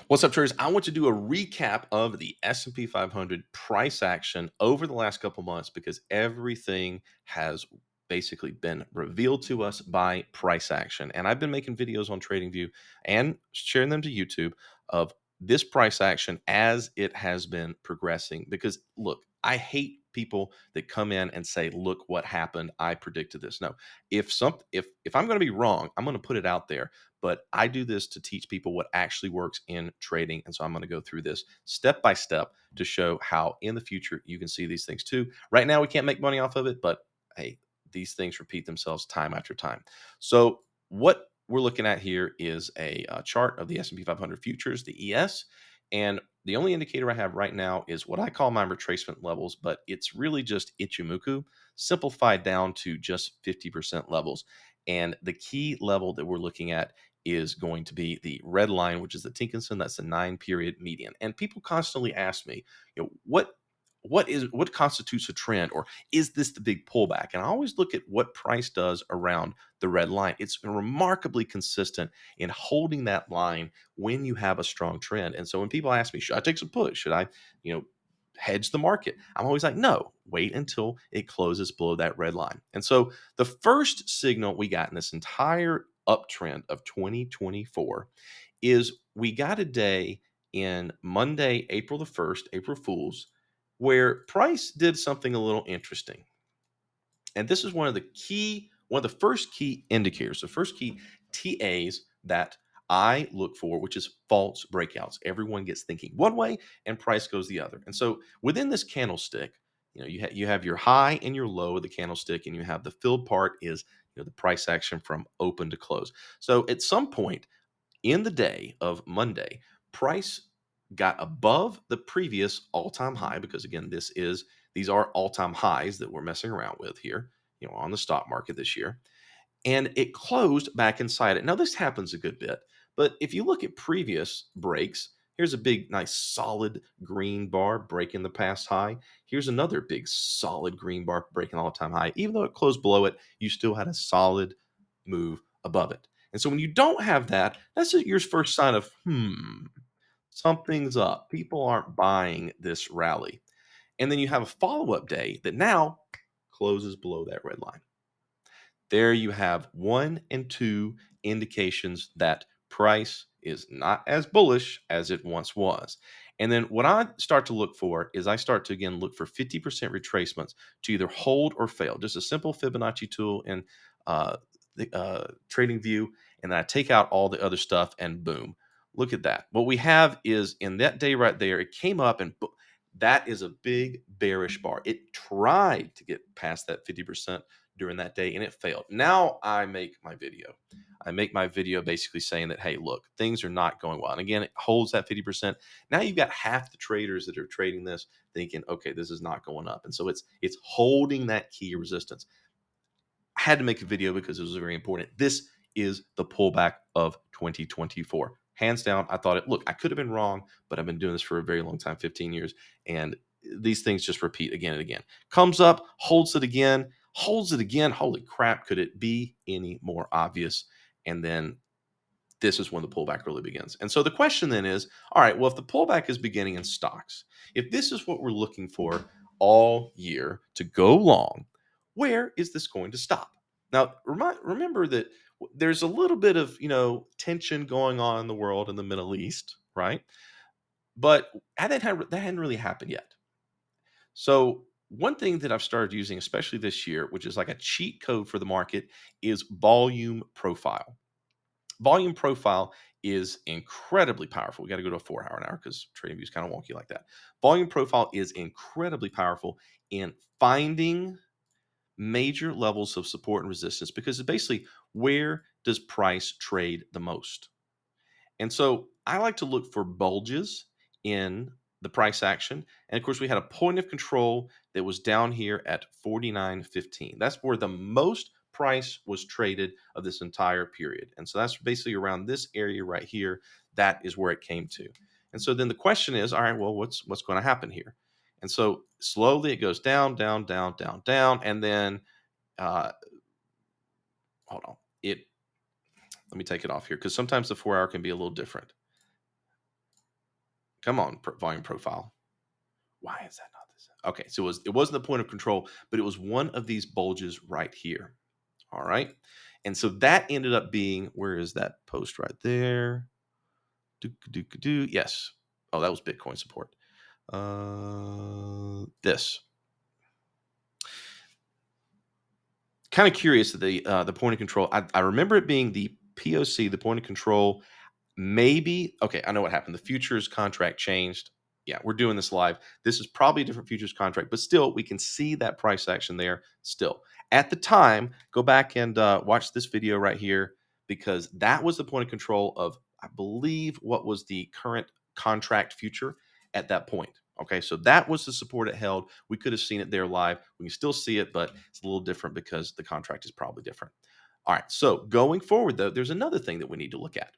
What's up, traders? I want to do a recap of the S&P 500 price action over the last couple months because everything has basically been revealed to us by price action. And I've been making videos on TradingView and sharing them to YouTube of this price action as it has been progressing. Because look, I hate people that come in and say, "Look what happened. I predicted this." No, if I'm going to be wrong, I'm going to put it out there, but I do this to teach people what actually works in trading. And so I'm going to go through this step by step to show how in the future you can see these things too. Right now, we can't make money off of it, but hey, these things repeat themselves time after time. So what we're looking at here is a chart of the S&P 500 futures, the ES. And the only indicator I have right now is what I call my retracement levels, but it's really just Ichimoku simplified down to just 50% levels. And the key level that we're looking at is going to be the red line, which is the Tinkinson. That's the 9-period median. And people constantly ask me, what constitutes a trend, or is this the big pullback? And I always look at what price does around the red line. It's remarkably consistent in holding that line when you have a strong trend. And so when people ask me, should I take some push? Should I, hedge the market? I'm always like, no, wait until it closes below that red line. And so the first signal we got in this entire uptrend of 2024 is we got a day in Monday, April the 1st, April Fools, where price did something a little interesting. And this is one of the first key indicators, the first key TAs that I look for, which is false breakouts. Everyone gets thinking one way and price goes the other. And so within this candlestick, you have your high and your low of the candlestick, and you have the filled part is the price action from open to close. So at some point in the day of Monday, price got above the previous all-time high, because again, these are all-time highs that we're messing around with here, on the stock market this year. And it closed back inside it. Now, this happens a good bit, but if you look at previous breaks, here's a big, nice, solid green bar breaking the past high. Here's another big, solid green bar breaking all-time high. Even though it closed below it, you still had a solid move above it. And so when you don't have that, that's your first sign of, something's up. People aren't buying this rally. And then you have a follow-up day that now closes below that red line. There you have one and two indications that price is not as bullish as it once was. And then what I start to look for is I start to again look for 50% retracements to either hold or fail. Just a simple Fibonacci tool in the trading view. And then I take out all the other stuff and boom, look at that. What we have is in that day right there, it came up and that is a big bearish bar. It tried to get past that 50% during that day and it failed. Now I make my video. I make my video basically saying that, hey, look, things are not going well. And again, it holds that 50%. Now you've got half the traders that are trading this thinking, okay, this is not going up. And so it's holding that key resistance. I had to make a video because it was very important. This is the pullback of 2024. Hands down, I thought look, I could have been wrong, but I've been doing this for a very long time, 15 years. And these things just repeat again and again. Comes up, holds it again, holds it again. Holy crap, could it be any more obvious? And then this is when the pullback really begins. And so the question then is, all right, well, if the pullback is beginning in stocks, if this is what we're looking for all year to go long, where is this going to stop? Now, remember that there's a little bit of, tension going on in the world in the Middle East, right? But that hadn't really happened yet. So one thing that I've started using, especially this year, which is like a cheat code for the market, is volume profile. Volume profile is incredibly powerful. We got to go to a 4 hour an hour because trading view is kind of wonky like that. Volume profile is incredibly powerful in finding major levels of support and resistance, because it's basically, where does price trade the most? And so I like to look for bulges in the price action. And of course, we had a point of control that was down here at 49.15. That's where the most price was traded of this entire period. And so that's basically around this area right here. That is where it came to. And so then the question is, all right, well, what's going to happen here? And so slowly it goes down, down, down, down, down, and then uh, hold on. Let me take it off here because sometimes the 4 hour can be a little different. Come on, volume profile. Why is that not this? Okay, so it wasn't the point of control, but it was one of these bulges right here. All right. And so that ended up being, where is that post right there? Yes. Oh, that was Bitcoin support. This. Kind of curious that the point of control. I remember it being the POC, the point of control. Maybe, okay, I know what happened. The futures contract changed. Yeah, we're doing this live. This is probably a different futures contract, but still, we can see that price action there still. At the time, go back and watch this video right here, because that was the point of control of, I believe, what was the current contract future at that point. Okay, so that was the support it held. We could have seen it there live. We can still see it, but it's a little different because the contract is probably different. All right, so going forward, though, there's another thing that we need to look at,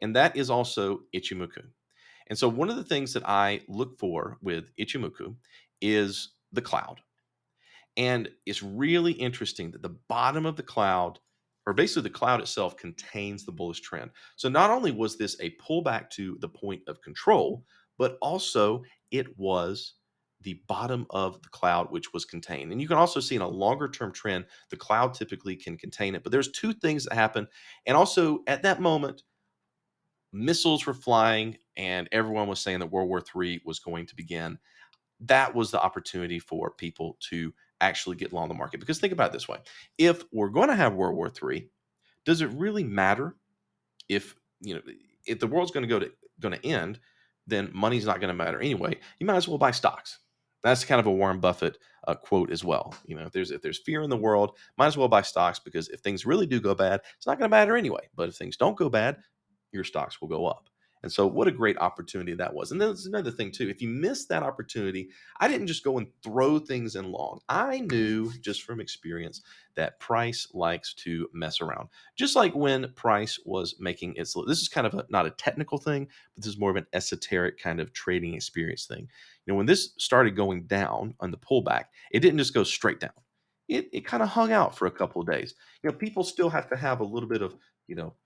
and that is also Ichimoku. And so one of the things that I look for with Ichimoku is the cloud. And it's really interesting that the bottom of the cloud, or basically the cloud itself, contains the bullish trend. So not only was this a pullback to the point of control, but also it was the bottom of the cloud, which was contained. And you can also see in a longer term trend, the cloud typically can contain it. But there's two things that happen. And also at that moment, missiles were flying and everyone was saying that World War III was going to begin. That was the opportunity for people to actually get long the market. Because think about it this way: if we're going to have World War III, does it really matter if, if the world's going to end? Then money's not going to matter anyway. You might as well buy stocks. That's kind of a Warren Buffett quote as well. If there's fear in the world, might as well buy stocks, because if things really do go bad, it's not going to matter anyway. But if things don't go bad, your stocks will go up. And so, what a great opportunity that was. And then there's another thing, too. If you miss that opportunity, I didn't just go and throw things in long. I knew just from experience that price likes to mess around. Just like when price was making its, this is kind of not a technical thing, but this is more of an esoteric kind of trading experience thing. When this started going down on the pullback, it didn't just go straight down. It kind of hung out for a couple of days. People still have to have a little bit of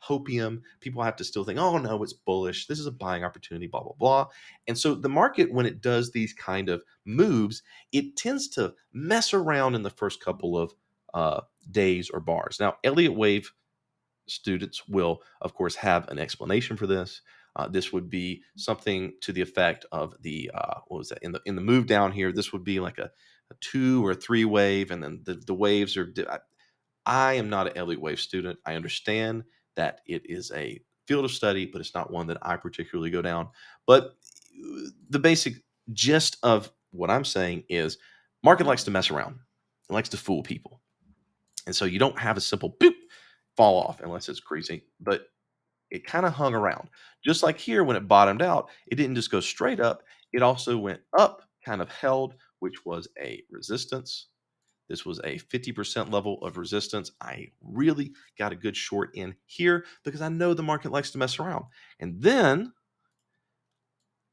hopium. People have to still think, oh no, it's bullish. This is a buying opportunity, blah, blah, blah. And so the market, when it does these kind of moves, it tends to mess around in the first couple of days or bars. Now, Elliott Wave students will, of course, have an explanation for this. This would be something to the effect of the what was that in the move down here? This would be like a 2 or 3 wave, and then the waves are. I am not an Elliott Wave student. I understand that it is a field of study, but it's not one that I particularly go down. But the basic gist of what I'm saying is, market likes to mess around. It likes to fool people. And so you don't have a simple boop fall off unless it's crazy, but it kind of hung around. Just like here, when it bottomed out, it didn't just go straight up. It also went up, kind of held, which was a resistance. This was a 50% level of resistance. I really got a good short in here because I know the market likes to mess around. And then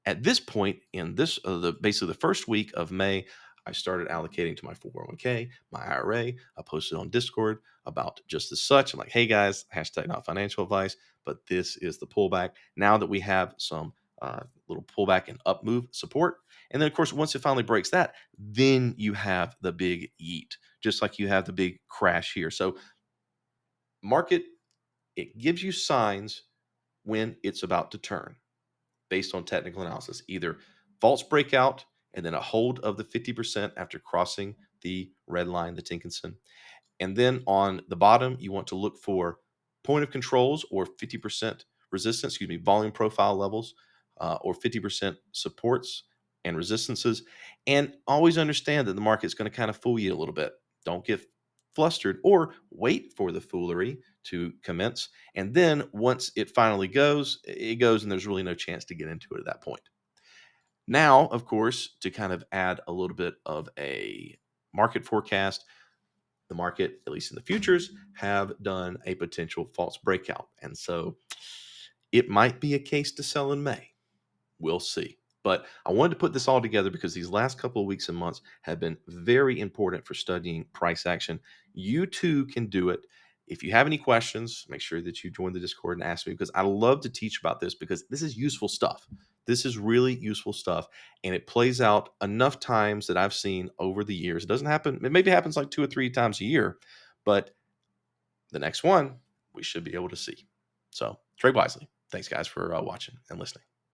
at this point in this, basically the first week of May, I started allocating to my 401k, my IRA. I posted on Discord about just as such. I'm like, hey guys, hashtag not financial advice, but this is the pullback. Now that we have some little pullback and up move support. And then, of course, once it finally breaks that, then you have the big yeet, just like you have the big crash here. So, market, it gives you signs when it's about to turn based on technical analysis, either false breakout and then a hold of the 50% after crossing the red line, the Tinkinson. And then on the bottom, you want to look for point of controls or 50% resistance, volume profile levels, or 50% supports and resistances. And always understand that the market's going to kind of fool you a little bit. Don't get flustered, or wait for the foolery to commence. And then once it finally goes, it goes, and there's really no chance to get into it at that point. Now, of course, to kind of add a little bit of a market forecast, the market, at least in the futures, have done a potential false breakout. And so it might be a case to sell in May. We'll see. But I wanted to put this all together because these last couple of weeks and months have been very important for studying price action. You too can do it. If you have any questions, make sure that you join the Discord and ask me, because I love to teach about this, because this is useful stuff. This is really useful stuff. And it plays out enough times that I've seen over the years. It doesn't happen, it maybe happens like 2 or 3 times a year, but the next one we should be able to see. So trade wisely. Thanks, guys, for watching and listening.